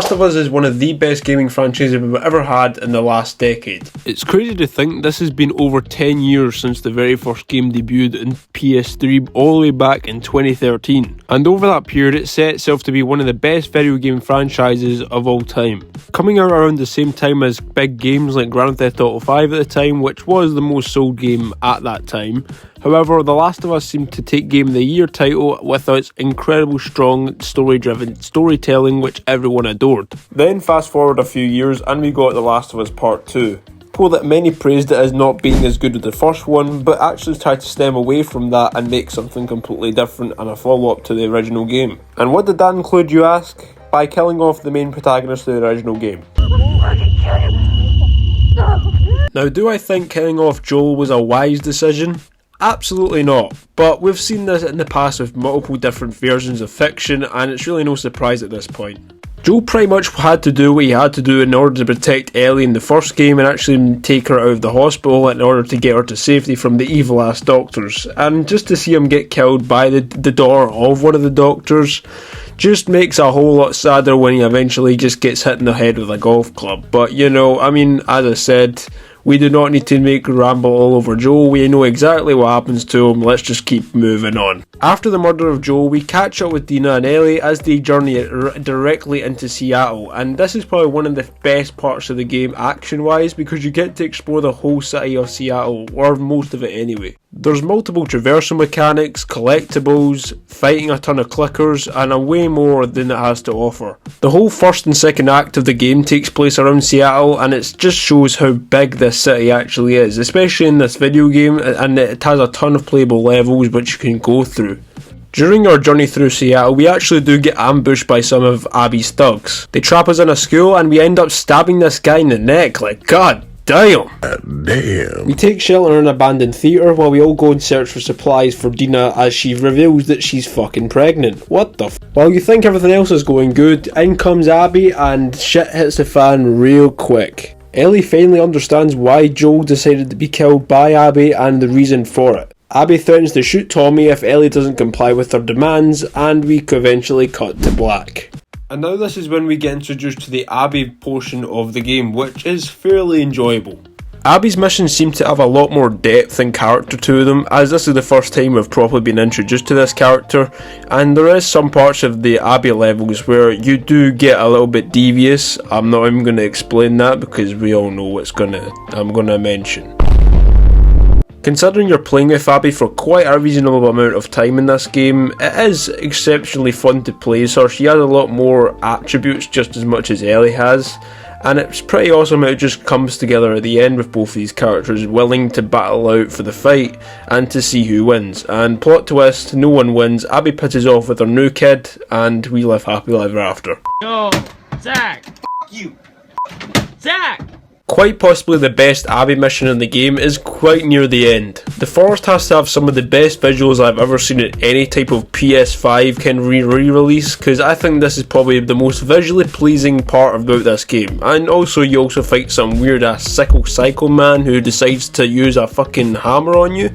Last of Us is one of the best gaming franchises we've ever had in the last decade. It's crazy to think this has been over 10 years since the very first game debuted in PS3 all the way back in 2013. And over that period it set itself to be one of the best video game franchises of all time. Coming out around the same time as big games like Grand Theft Auto 5 at the time, which was the most sold game at that time. However, The Last of Us seemed to take Game of the Year title with its incredible strong story-driven storytelling which everyone adored. Then fast forward a few years and we got The Last of Us Part 2. That many praised it as not being as good as the first one, but actually tried to stem away from that and make something completely different and a follow-up to the original game. And what did that include, you ask? By killing off the main protagonist of the original game. Now, do I think killing off Joel was a wise decision? Absolutely not, but we've seen this in the past with multiple different versions of fiction and it's really no surprise at this point. Joel pretty much had to do what he had to do in order to protect Ellie in the first game and actually take her out of the hospital in order to get her to safety from the evil ass doctors. And just to see him get killed by the daughter of one of the doctors just makes a whole lot sadder when he eventually just gets hit in the head with a golf club. But you know, I mean, as I said, we do not need to make ramble all over Joel, we know exactly what happens to him, let's just keep moving on. After the murder of Joel, we catch up with Dina and Ellie as they journey directly into Seattle, and this is probably one of the best parts of the game action wise because you get to explore the whole city of Seattle, or most of it anyway. There's multiple traversal mechanics, collectibles, fighting a ton of clickers, and a way more than it has to offer. The whole first and second act of the game takes place around Seattle, and it just shows how big this city actually is, especially in this video game, and it has a ton of playable levels which you can go through. During our journey through Seattle, we actually do get ambushed by some of Abby's thugs. They trap us in a school and we end up stabbing this guy in the neck, like god damn. Damn. We take shelter in an abandoned theatre while we all go and search for supplies for Dina as she reveals that she's fucking pregnant. What the f? While you think everything else is going good, in comes Abby and shit hits the fan real quick. Ellie finally understands why Joel decided to be killed by Abby and the reason for it. Abby threatens to shoot Tommy if Ellie doesn't comply with her demands, and we eventually cut to black. And now this is when we get introduced to the Abby portion of the game, which is fairly enjoyable. Abby's missions seem to have a lot more depth and character to them, as this is the first time we've properly been introduced to this character, and there is some parts of the Abby levels where you do get a little bit devious. I'm not even going to explain that because we all know what I'm going to mention. Considering you're playing with Abby for quite a reasonable amount of time in this game, it is exceptionally fun to play as her. She has a lot more attributes just as much as Ellie has, and it's pretty awesome how it just comes together at the end with both these characters willing to battle out for the fight and to see who wins. And plot twist, no one wins. Abby pisses off with her new kid and we live happily ever after. Yo, Zach! F you! Zach! Quite possibly the best Abby mission in the game is quite near the end. The forest has to have some of the best visuals I've ever seen in any type of PS5 kind of re-release, because I think this is probably the most visually pleasing part about this game. And also you also fight some weird ass sickle psycho man who decides to use a fucking hammer on you.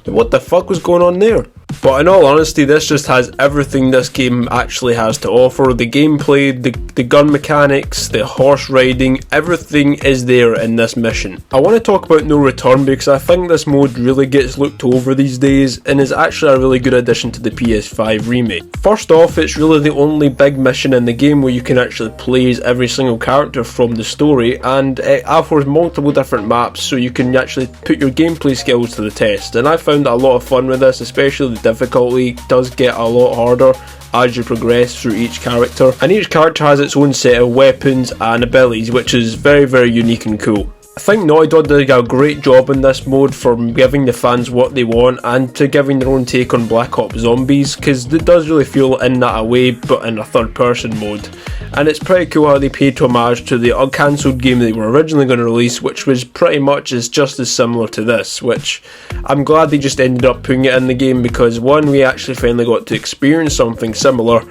What the fuck was going on there? But in all honesty, this just has everything this game actually has to offer. The gameplay, the gun mechanics, the horse riding, everything is there in this mission. I want to talk about No Return because I think this mode really gets looked over these days and is actually a really good addition to the PS5 remake. First off, it's really the only big mission in the game where you can actually play as every single character from the story, and it offers multiple different maps so you can actually put your gameplay skills to the test, and I found a lot of fun with this, especially the difficulty does get a lot harder as you progress through each character, and each character has its own set of weapons and abilities, which is very, very unique and cool. I think Naughty Dog did a great job in this mode for giving the fans what they want and to giving their own take on Black Ops Zombies, because it does really feel in that way but in a third person mode. And it's pretty cool how they paid homage to the uncancelled game they were originally going to release, which was pretty much just as similar to this, which I'm glad they just ended up putting it in the game because one, we actually finally got to experience something similar,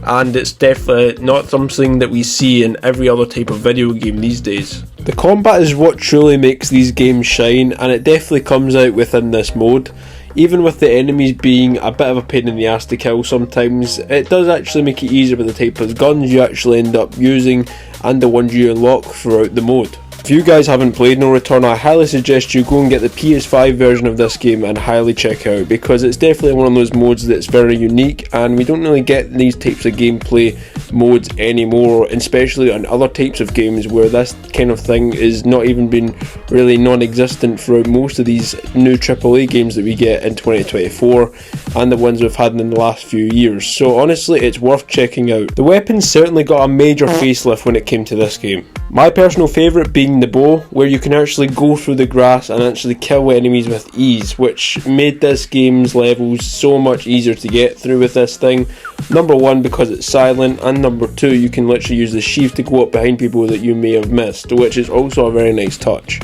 and it's definitely not something that we see in every other type of video game these days. The combat is what truly makes these games shine, and it definitely comes out within this mode. even with the enemies being a bit of a pain in the ass to kill sometimes, it does actually make it easier with the type of guns you actually end up using and the ones you unlock throughout the mode. If you guys haven't played No Return, I highly suggest you go and get the PS5 version of this game and highly check out, because it's definitely one of those modes that's very unique, and we don't really get these types of gameplay modes anymore, especially on other types of games where this kind of thing is not even been really non-existent throughout most of these new AAA games that we get in 2024 and the ones we've had in the last few years. So honestly, it's worth checking out. The weapons certainly got a major facelift when it came to this game. My personal favourite being the bow, where you can actually go through the grass and actually kill enemies with ease, which made this game's levels so much easier to get through with this thing. Number one, because it's silent, and number two, you can literally use the sheath to go up behind people that you may have missed, which is also a very nice touch.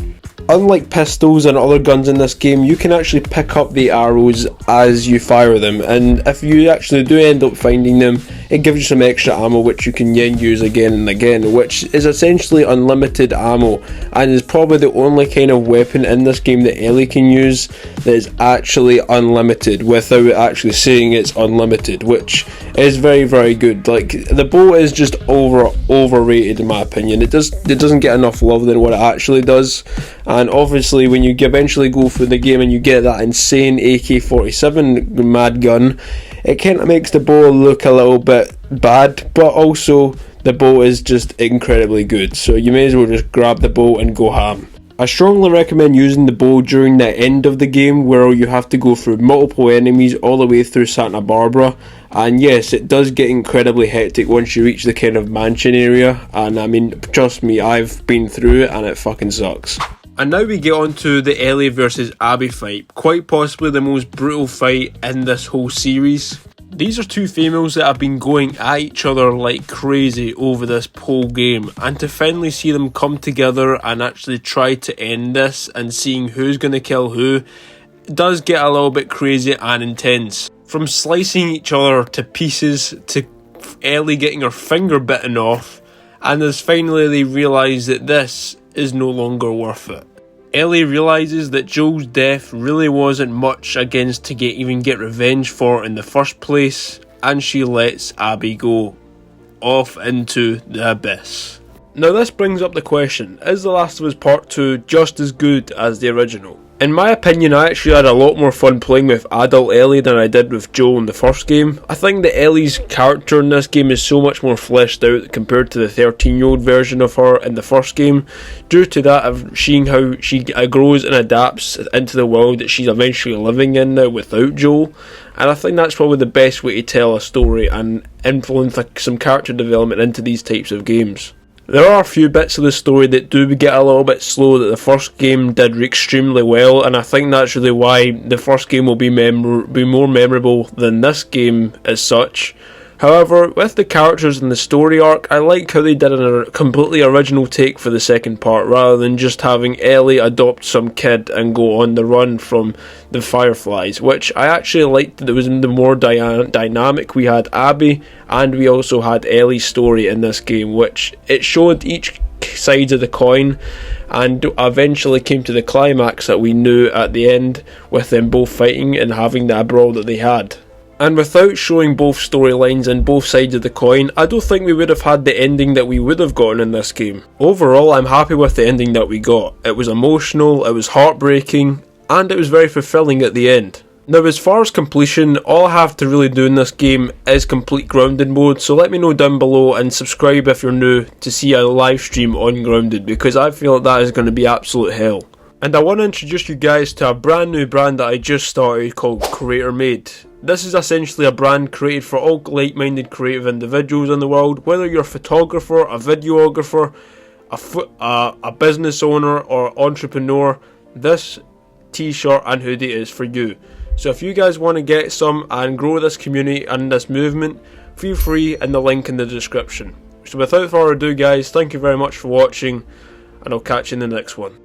Unlike pistols and other guns in this game, you can actually pick up the arrows as you fire them, and if you actually do end up finding them, it gives you some extra ammo which you can then use again and again, which is essentially unlimited ammo, and is probably the only kind of weapon in this game that Ellie can use that is actually unlimited without actually saying it's unlimited, which is very, very good. Like, the bow is just overrated in my opinion. It doesn't get enough love than what it actually does. And obviously when you eventually go through the game and you get that insane AK-47 mad gun, it kind of makes the bow look a little bit bad, but also the bow is just incredibly good, so you may as well just grab the bow and go ham. I strongly recommend using the bow during the end of the game, where you have to go through multiple enemies all the way through Santa Barbara, and yes, it does get incredibly hectic once you reach the kind of mansion area, and I mean, trust me, I've been through it and it fucking sucks. And now we get on to the Ellie versus Abby fight, quite possibly the most brutal fight in this whole series. These are two females that have been going at each other like crazy over this whole game, and to finally see them come together and actually try to end this and seeing who's going to kill who, does get a little bit crazy and intense. From slicing each other to pieces to Ellie getting her finger bitten off, and as finally they realise that this is no longer worth it. Ellie realises that Joel's death really wasn't much against to even get revenge for in the first place, and she lets Abby go off into the abyss. Now this brings up the question, is The Last of Us Part 2 just as good as the original? In my opinion, I actually had a lot more fun playing with adult Ellie than I did with Joel in the first game. I think that Ellie's character in this game is so much more fleshed out compared to the 13-year-old version of her in the first game, due to that of seeing how she grows and adapts into the world that she's eventually living in now without Joel. And I think that's probably the best way to tell a story and influence some character development into these types of games. There are a few bits of the story that do get a little bit slow that the first game did extremely well, and I think that's really why the first game will be more memorable than this game as such. However, with the characters and the story arc, I like how they did a completely original take for the second part, rather than just having Ellie adopt some kid and go on the run from the Fireflies, which I actually liked that it was the more dynamic. We had Abby, and we also had Ellie's story in this game, which it showed each sides of the coin, and eventually came to the climax that we knew at the end, with them both fighting and having that brawl that they had. And without showing both storylines and both sides of the coin, I don't think we would have had the ending that we would have gotten in this game. Overall, I'm happy with the ending that we got. It was emotional, it was heartbreaking, and it was very fulfilling at the end. Now, as far as completion, all I have to really do in this game is complete Grounded mode, so let me know down below and subscribe if you're new to see a live stream on Grounded, because I feel that is going to be absolute hell. And I want to introduce you guys to a brand new brand that I just started called Creator Made. This is essentially a brand created for all like-minded creative individuals in the world, whether you're a photographer, a videographer, a business owner or entrepreneur. This t-shirt and hoodie is for you. So if you guys want to get some and grow this community and this movement, feel free in the link in the description. So without further ado guys, thank you very much for watching, and I'll catch you in the next one.